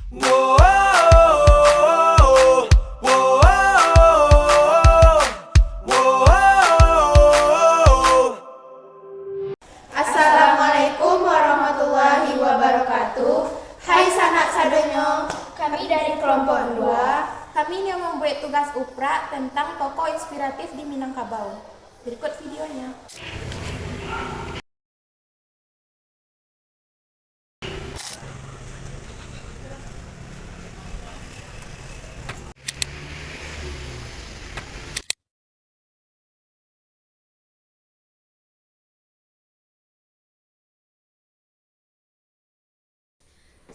Assalamualaikum warahmatullahi wabarakatuh. Hai sanak sadonyo, kami dari kelompok 2. Kami yang membuat tugas upra tentang tokoh inspiratif di Minangkabau. Berikut videonya.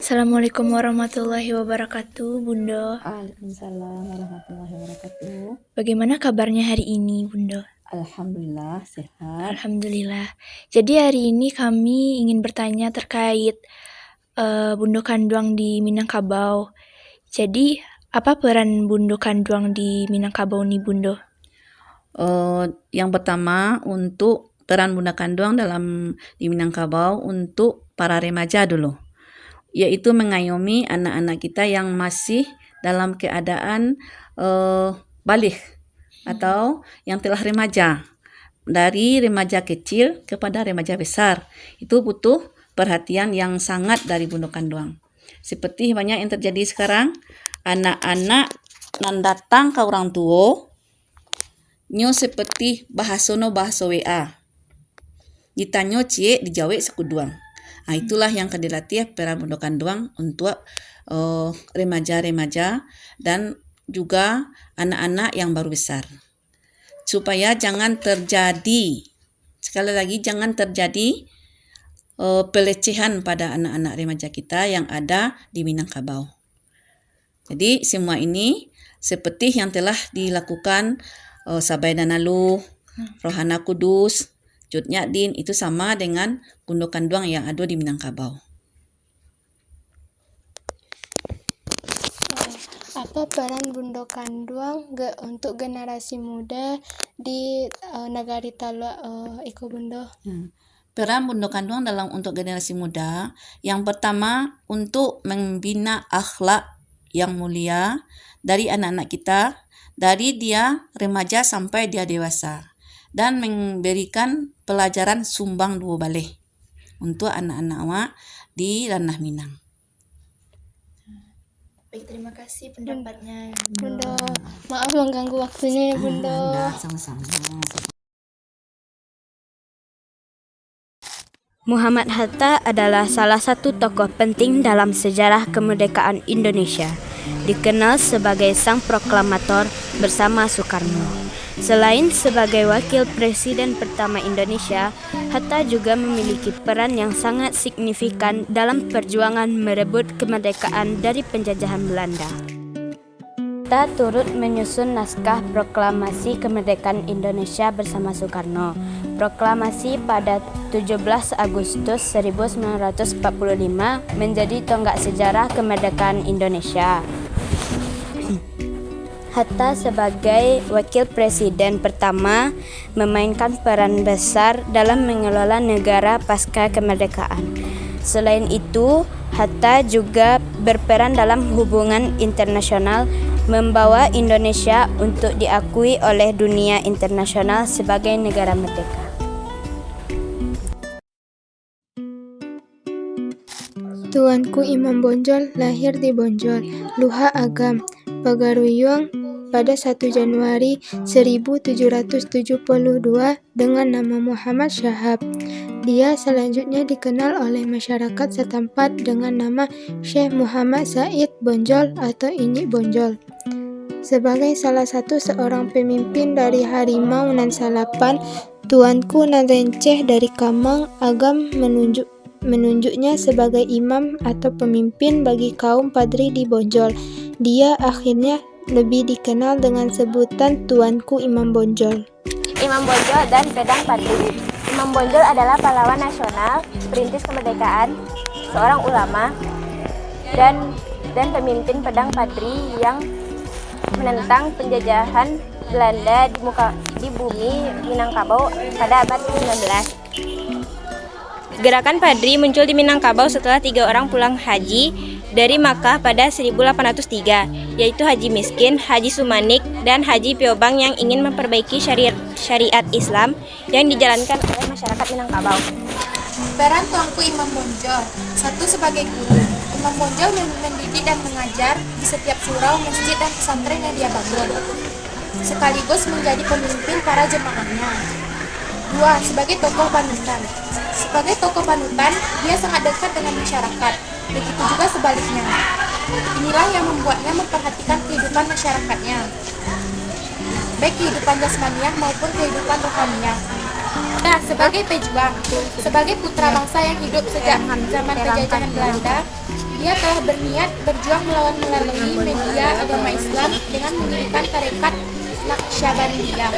Assalamualaikum warahmatullahi wabarakatuh, Bunda. Waalaikumsalam warahmatullahi wabarakatuh. Bagaimana kabarnya hari ini, Bunda? Alhamdulillah sehat. Alhamdulillah. Jadi hari ini kami ingin bertanya terkait Bundo Kanduang di Minangkabau. Jadi apa peran Bundo Kanduang di Minangkabau nih, Bundo? Yang pertama untuk peran Bunda Kanduang di Minangkabau untuk para remaja dulu, yaitu mengayomi anak-anak kita yang masih dalam keadaan balik atau yang telah remaja, dari remaja kecil kepada remaja besar. Itu butuh perhatian yang sangat dari Bunda Kanduang. Seperti banyak yang terjadi sekarang, anak-anak nan datang ke orang tua nyo seperti bahasa WA. Ditanya cie dijawab sekuduang. Itulah yang akan dilatih peran Bunda Kanduang untuk remaja-remaja dan juga anak-anak yang baru besar. Supaya jangan terjadi, sekali lagi jangan terjadi pelecehan pada anak-anak remaja kita yang ada di Minangkabau. Jadi semua ini seperti yang telah dilakukan Sabai Danalu, Rohana Kudus, Cut Nyadin, itu sama dengan Bunda Kanduang yang ada di Minangkabau. Apa peran Bunda Kanduang untuk generasi muda di Nagari Talua Iko Bunda? Peran Bunda Kanduang untuk generasi muda, yang pertama untuk membina akhlak yang mulia dari anak-anak kita, dari dia remaja sampai dia dewasa, dan memberikan pelajaran sumbang dua balik untuk anak-anak awak di ranah Minang. Baik, terima kasih pendapatnya, Bunda. Maaf mengganggu waktunya ya, Bunda. Sama-sama. Muhammad Hatta adalah salah satu tokoh penting dalam sejarah kemerdekaan Indonesia, dikenal sebagai sang proklamator bersama Soekarno. Selain sebagai wakil presiden pertama Indonesia, Hatta juga memiliki peran yang sangat signifikan dalam perjuangan merebut kemerdekaan dari penjajahan Belanda. Hatta turut menyusun naskah proklamasi kemerdekaan Indonesia bersama Soekarno. Proklamasi pada 17 Agustus 1945 menjadi tonggak sejarah kemerdekaan Indonesia. Hatta sebagai wakil presiden pertama memainkan peran besar dalam mengelola negara pasca kemerdekaan. Selain itu, Hatta juga berperan dalam hubungan internasional, membawa Indonesia untuk diakui oleh dunia internasional sebagai negara merdeka. Tuanku Imam Bonjol lahir di Bonjol, Luha Agam, Pagaruyung pada 1 Januari 1772 dengan nama Muhammad Syahab. Dia selanjutnya dikenal oleh masyarakat setempat dengan nama Syekh Muhammad Said Bonjol atau Inyik Bonjol. Sebagai salah satu seorang pemimpin dari Harimau Nan Salapan, Tuanku Nan Renceh dari Kamang Agam menunjuknya sebagai imam atau pemimpin bagi kaum padri di Bonjol. Dia akhirnya lebih dikenal dengan sebutan Tuanku Imam Bonjol. Imam Bonjol dan Pedang Padri. Imam Bonjol adalah pahlawan nasional, perintis kemerdekaan, seorang ulama, dan pemimpin Pedang Padri yang menentang penjajahan Belanda di bumi Minangkabau pada abad ke-19. Gerakan Padri muncul di Minangkabau setelah 3 orang pulang haji dari Makkah pada 1803, yaitu Haji Miskin, Haji Sumanik, dan Haji Piobang yang ingin memperbaiki syariat Islam yang dijalankan oleh masyarakat Minangkabau. Peran tuanku Imam Bonjol. 1. Sebagai guru. Imam Bonjol mendidik dan mengajar di setiap surau, masjid, dan pesantren yang dia bangun, sekaligus menjadi pemimpin para jemaahnya. 2. Sebagai tokoh panutan. Sebagai tokoh panutan, dia sangat dekat dengan masyarakat. Begitu juga sebaliknya. Inilah yang membuatnya memperhatikan kehidupan masyarakatnya, baik kehidupan jasmaniah maupun kehidupan rohaniah. Nah, sebagai pejuang, sebagai putra bangsa yang hidup sejak zaman penjajahan Belanda, dia telah berniat berjuang melawan melalui media agama Islam dengan mendirikan tarekat Naqsyabandiyah.